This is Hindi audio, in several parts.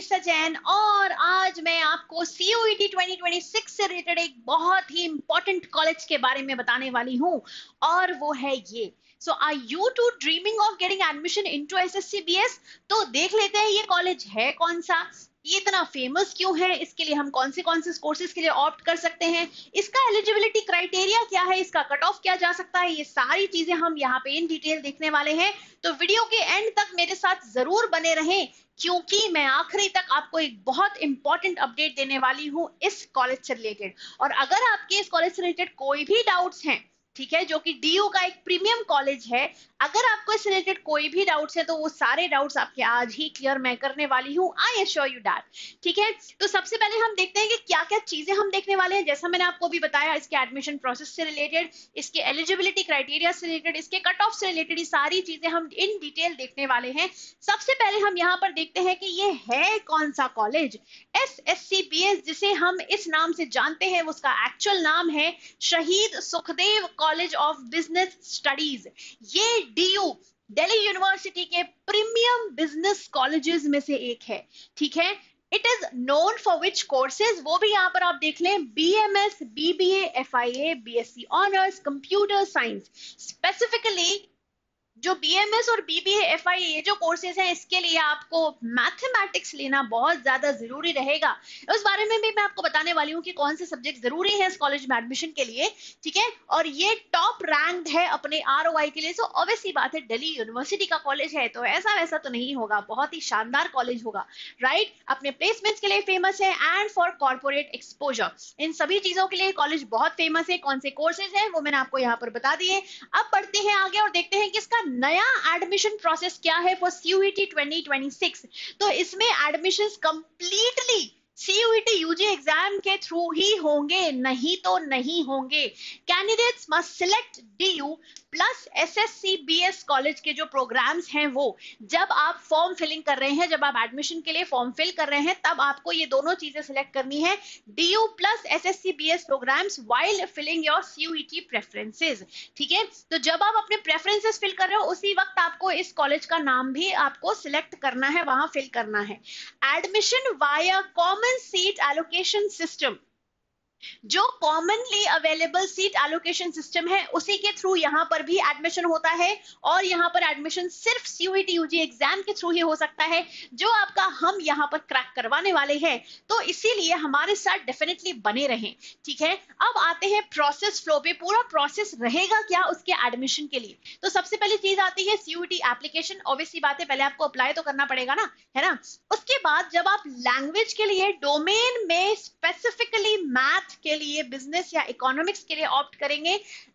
निशा जैन और आज मैं आपको CUET 2026 से रिलेटेड एक बहुत ही इंपॉर्टेंट कॉलेज के बारे में बताने वाली हूँ और वो है ये। So are you too dreaming of getting admission into SSCBS? तो देख लेते हैं ये कॉलेज है कौन सा, ये इतना फेमस क्यों है, इसके लिए हम कौन से कोर्सेज के लिए ऑप्ट कर सकते हैं, इसका एलिजिबिलिटी क्राइटेरिया क्या है, इसका कट ऑफ क्या जा सकता है, ये सारी चीजें हम यहाँ पे इन डिटेल देखने वाले हैं। तो वीडियो के एंड तक मेरे साथ जरूर बने रहें क्योंकि मैं आखिरी तक आपको एक बहुत इंपॉर्टेंट अपडेट देने वाली हूँ इस कॉलेज से रिलेटेड। और अगर आपके इस कॉलेज से रिलेटेड कोई भी डाउट्स हैं, ठीक है, जो कि DU का एक प्रीमियम कॉलेज है, अगर आपको इससे रिलेटेड कोई भी डाउट्स है तो वो सारे डाउट्स आपके आज ही क्लियर मैं करने वाली हूँ, आई एश्योर यू दैट। ठीक है, तो सबसे पहले हम देखते हैं कि क्या क्या चीजें हम देखने वाले हैं। जैसा मैंने आपको भी बताया, इसके एडमिशन प्रोसेस से रिलेटेड, इसके एलिजिबिलिटी क्राइटेरिया से रिलेटेड, इसके कट ऑफ से रिलेटेड, ये सारी चीजें हम इन डिटेल देखने वाले हैं। सबसे पहले हम यहाँ पर देखते हैं कि ये है कौन सा कॉलेज। SSCBS जिसे हम इस नाम से जानते हैं, उसका एक्चुअल नाम है शहीद Sukhdev college of business studies. ये DU दिल्ली यूनिवर्सिटी के प्रीमियम बिजनेस कॉलेजेस में से एक है। ठीक है, it is known for which courses, वो भी यहाँ पर आप देख लें, BMS, BBA, FIA, BSc honours, computer science. Specifically जो BMS और BBA, FIA ये जो कोर्सेज हैं, इसके लिए आपको मैथमेटिक्स लेना बहुत ज्यादा जरूरी रहेगा। उस बारे में भी मैं आपको बताने वाली हूँ कि कौन से सब्जेक्ट जरूरी है इस कॉलेज में एडमिशन के लिए। ठीक है, और ये टॉप रैंक्ड है अपने ROI के लिए। सो ऑब्वियसली बात है, दिल्ली यूनिवर्सिटी का कॉलेज है तो ऐसा वैसा तो नहीं होगा, बहुत ही शानदार कॉलेज होगा, राइट। अपने प्लेसमेंट्स के लिए फेमस है एंड फॉर कॉर्पोरेट एक्सपोजर, इन सभी चीजों के लिए कॉलेज बहुत फेमस है। कौन से कोर्सेज है वो मैंने आपको यहाँ पर बता दिए। अब बढ़ते हैं आगे और देखते हैं कि इसका नया एडमिशन प्रोसेस क्या है फॉर CUET 2026। तो इसमें admissions completely CUET UG exam के थ्रू ही होंगे, नहीं तो नहीं होंगे। Candidates must select DU plus SSCBS college के जो प्रोग्राम्स हैं वो, जब आप फॉर्म फिलिंग कर रहे हैं, जब आप एडमिशन के लिए फॉर्म फिल कर रहे हैं, तब आपको ये दोनों चीजें सिलेक्ट करनी है, DU plus SSCBS programs while filling your CUET preferences. ठीक है, तो जब आप अपने प्रेफरेंसेस फिल कर रहे हो उसी वक्त आपको इस कॉलेज का नाम भी आपको सिलेक्ट करना है, वहां फिल करना है। Admission via common seat allocation system, जो commonly available seat allocation system है उसी के थ्रू यहाँ पर भी एडमिशन होता है। और यहाँ पर एडमिशन सिर्फ CUET UG एग्जाम के थ्रू ही हो सकता है, जो आपका हम यहाँ पर क्रैक करवाने वाले हैं। तो इसीलिए हमारे साथ डेफिनेटली बने रहें। ठीक है, अब आते हैं प्रोसेस फ्लो पे। पूरा प्रोसेस रहेगा क्या उसके एडमिशन के लिए। तो सबसे पहली चीज आती है CUET एप्लीकेशन। ऑब्वियसली बात है, पहले आपको अप्लाई तो करना पड़ेगा ना, है ना। उसके बाद जब आप लैंग्वेज के लिए डोमेन में स्पेसिफिकली मैथ के लिए, बिजनेस या इकोनॉमिक्स के लिए ऑप्ट करेंगे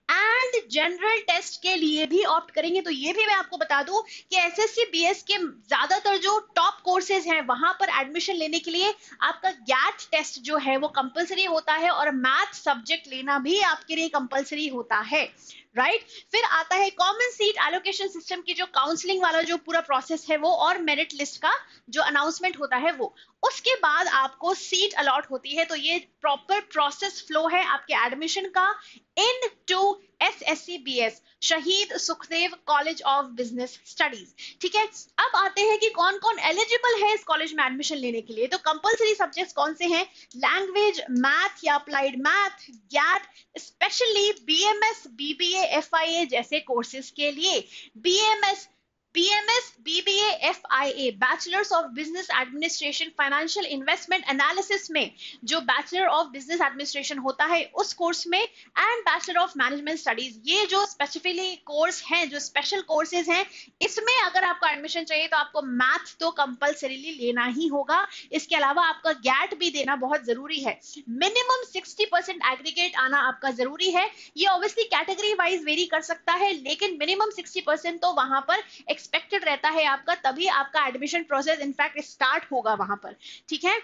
एंड जनरल टेस्ट के लिए भी ऑप्ट करेंगे, तो ये भी मैं आपको बता दूं कि SSCBS के ज्यादातर जो टॉप कोर्सेज हैं वहां पर एडमिशन लेने के लिए आपका गैट टेस्ट जो है वो कंपलसरी होता है और मैथ सब्जेक्ट लेना भी आपके लिए कंपलसरी होता है, राइट। फिर आता है कॉमन सीट एलोकेशन सिस्टम की जो काउंसलिंग वाला जो पूरा प्रोसेस है वो, और मेरिट लिस्ट का जो अनाउंसमेंट होता है वो। उसके बाद आपको सीट अलॉट होती है। तो ये प्रॉपर प्रोसेस फ्लो है आपके एडमिशन का इन टू SSCBS शहीद Sukhdev college of business studies. ठीक है, अब आते हैं कि कौन कौन एलिजिबल है इस कॉलेज में एडमिशन लेने के लिए। तो कंपलसरी सब्जेक्ट्स कौन से हैं, लैंग्वेज, मैथ या applied math, GAT, specially BMS, BBA, FIA जैसे कोर्सेज के लिए। BMS, BBA, FIA bachelors of business administration financial investment analysis में जो बैचलर ऑफ बिजनेस एडमिनिस्ट्रेशन होता है उस कोर्स में, and bachelor of management studies, ये जो स्पेसिफिकली कोर्स हैं, जो स्पेशल कोर्सेज हैं, इसमें अगर आपको एडमिशन चाहिए तो आपको मैथ तो कंपलसरीली लेना ही होगा। इसके अलावा आपका गैट भी देना बहुत जरूरी है। मिनिमम 60% एग्रीगेट आना आपका जरूरी है। ये ऑब्वियसली कैटेगरी वाइज वेरी कर सकता है, लेकिन मिनिमम 60% तो वहां पर एक्सपेक्टेड रहता है आपका, तभी आपका एडमिशन प्रोसेस इनफैक्ट स्टार्ट होगा वहां पर। ठीक है,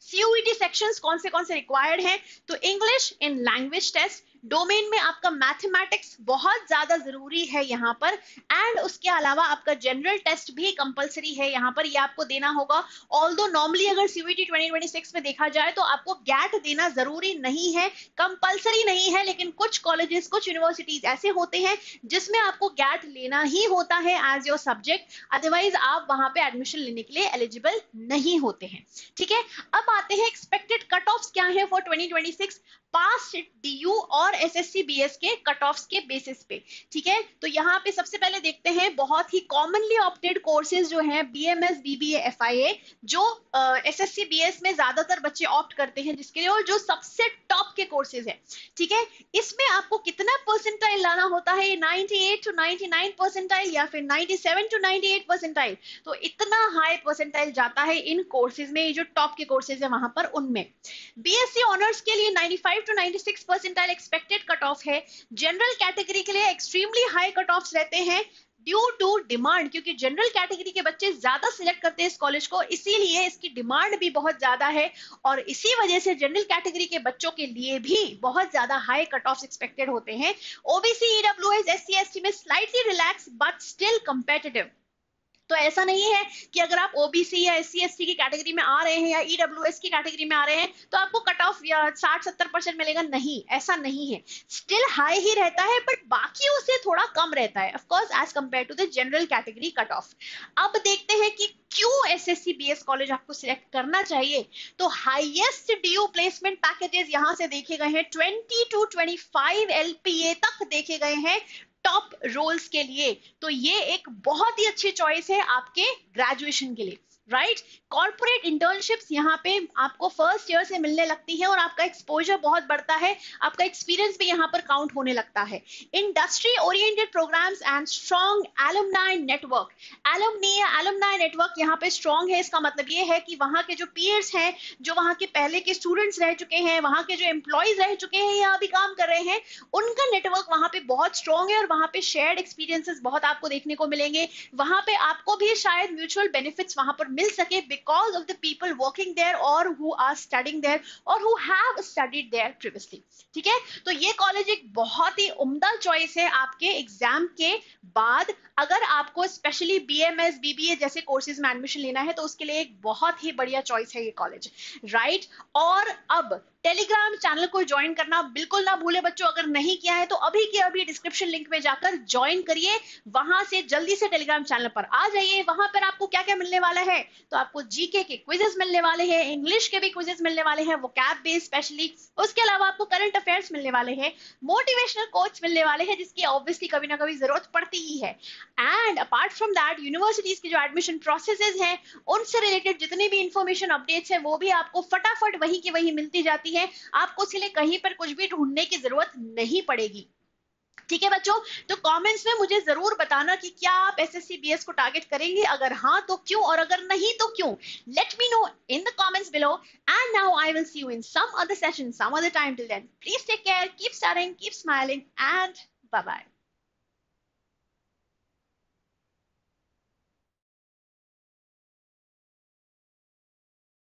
CUET सेक्शंस कौन से रिक्वायर्ड हैं, तो English in language test, domain में आपका मैथमेटिक्स बहुत ज्यादा जरूरी है यहाँ पर, एंड उसके अलावा आपका जनरल टेस्ट भी कंपलसरी है यहाँ पर, ये आपको देना होगा। ऑल्दो नॉर्मली अगर सीयूईटी 2026 में देखा जाए तो आपको गैट देना जरूरी नहीं है, कंपलसरी नहीं है, लेकिन कुछ कॉलेजेस, कुछ यूनिवर्सिटीज ऐसे होते हैं जिसमें आपको गैट लेना ही होता है एज योर सब्जेक्ट, अदरवाइज आप वहां पे एडमिशन लेने के लिए एलिजिबल नहीं होते हैं। ठीक है, अब आते हैं एक्सपेक्टेड कट ऑफ्स क्या है फॉर 2026 पास डीयू और एसएससी बीएस के कट ऑफ्स के बेसिस पे। ठीक है, तो यहाँ पे सबसे पहले देखते हैं बहुत ही कॉमनली ऑप्टेड कोर्सेज जो हैं बीएमएस, बीबीए, एफआईए, जो एसएससी बीएस में ज्यादातर बच्चे ऑप्ट करते हैं जिसके लिए, और जो सबसे टॉप के कोर्सेज है। ठीक है, इसमें आपको कितना परसेंटाइल लाना होता है, 98 to 99 परसेंटाइल या फिर 97 to 98 परसेंटाइल, तो इतना हाई परसेंटाइल जाता है इन कोर्सेज में, जो टॉप के कोर्सेज है वहां पर उनमें। बीएससी ऑनर्स के लिए 95 to 96 percentile expected cut off है। जनरल कैटेगरी के लिए एक्सट्रीमली हाई कट ऑफ्स रहते हैं ड्यू टू डिमांड, क्योंकि जनरल कैटेगरी के बच्चे ज्यादा सिलेक्ट करते हैं इस कॉलेज को, इसीलिए इसकी डिमांड भी बहुत ज्यादा है, और इसी वजह से जनरल कैटेगरी के बच्चों के लिए भी बहुत ज्यादा हाई कट ऑफ्स एक्सपेक्टेड होते हैं। ओबीसी, ईडब्ल्यूएस, एससी, एसटी में slightly relax but still competitive. तो ऐसा नहीं है कि अगर आप ओबीसी या एससी एसटी की कैटेगरी में आ रहे हैं या ईडब्ल्यूएस की कैटेगरी में आ रहे हैं तो आपको कट ऑफ 60-70% मिलेगा, नहीं, ऐसा नहीं है, स्टिल हाई ही रहता है, बट बाकियों से थोड़ा कम रहता है of course as compare to the general category cut off. अब देखते हैं कि क्यों एसएससी बीएस कॉलेज आपको सिलेक्ट करना चाहिए। तो हाईएस्ट डीयू प्लेसमेंट पैकेजेस यहां से देखे गए हैं, 20 to 25 एलपीए तक देखे गए हैं टॉप रोल्स के लिए, तो ये एक बहुत ही अच्छी चॉइस है आपके ग्रेजुएशन के लिए, राइट। कॉर्पोरेट इंटर्नशिप्स यहाँ पे आपको फर्स्ट ईयर से मिलने लगती है और आपका एक्सपोजर बहुत बढ़ता है, आपका एक्सपीरियंस भी यहाँ पर काउंट होने लगता है। Industry oriented programs and strong alumni network, alumni network यहाँ पे स्ट्रॉन्ग है, इसका मतलब ये है कि वहाँ के जो पीयर्स हैं, जो वहाँ के पहले के स्टूडेंट्स रह चुके हैं, वहाँ के जो एम्प्लॉयज रह चुके हैं या अभी काम कर रहे हैं, उनका नेटवर्क वहाँ पे बहुत स्ट्रॉन्ग है, और वहाँ पे शेयर्ड एक्सपीरियंसेस बहुत आपको देखने को मिलेंगे। वहाँ पे आपको भी शायद म्यूचुअल बेनिफिट्स वहाँ पर मिल सके because of the people working there or who are studying there or who have studied there previously। ठीक है, तो ये कॉलेज एक बहुत ही उम्दा चॉइस है आपके एग्जाम के बाद। अगर आपको स्पेशली बीएमएस, बीबीए जैसे कोर्सेज में एडमिशन लेना है तो उसके लिए एक बहुत ही बढ़िया चॉइस है ये कॉलेज, राइट। और अब टेलीग्राम चैनल को ज्वाइन करना बिल्कुल ना भूले बच्चों, अगर नहीं किया है तो अभी के अभी डिस्क्रिप्शन लिंक में जाकर ज्वाइन करिए, वहां से जल्दी से टेलीग्राम चैनल पर आ जाइए। वहां पर आपको क्या क्या मिलने वाला है, तो आपको जीके के क्विजेस मिलने वाले हैं, इंग्लिश के भी क्विजेस मिलने वाले हैं, वोकैब बेस्ड स्पेशली, उसके अलावा आपको करंट अफेयर्स मिलने वाले हैं, मोटिवेशनल कोच मिलने वाले हैं जिसकी ऑब्वियसली कभी ना कभी जरूरत पड़ती ही है, and apart from that universities की जो एडमिशन प्रोसेसेस हैं उनसे रिलेटेड जितने भी इंफॉर्मेशन अपडेट्स हैं वो भी आपको फटाफट वहीं की वहीं मिलती जाती है, आपको इसलिए कहीं पर कुछ भी ढूंढने की जरूरत नहीं पड़ेगी। ठीक है बच्चों, तो कमेंट्स में मुझे जरूर बताना कि क्या आप एसएससी बीएस को टारगेट करेंगे, अगर हाँ तो क्यों, और अगर नहीं तो क्यों। Let me know in the comments below, and now I will see you in some other session, some other time. Till then please take care, keep studying, keep smiling, and bye bye.